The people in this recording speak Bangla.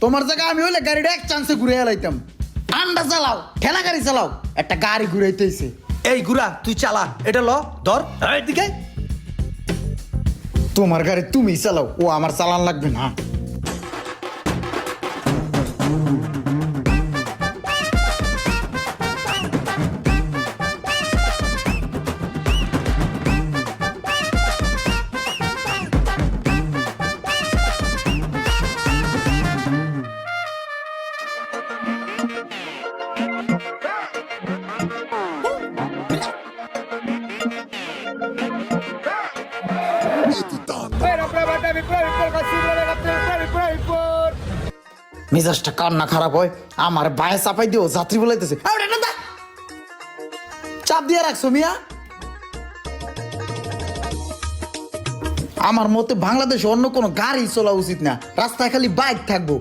তোমার জায়গায় আমি হইলে গাড়িটা এক চান্সে ঘুরে এলাইতাম। আন্ডা চালাও, ঠেলা গাড়ি চালাও, একটা গাড়ি ঘুরাইতেছে। এই গুড়া তুই চালা, এটা ল ধর এদিকে। তোমার গাড়ি তুমি চালাও, ও আমার চালান লাগবে না। মেজাজটা কান্না খারাপ হয়, আমার বায়ে চাপাই দিও যাত্রী বলাইতেছে। চাপ দিয়ে রাখছো মিয়া। আমার মতে বাংলাদেশে অন্য কোনো গাড়ি চলা উচিত না, রাস্তায় খালি বাইক থাকবো।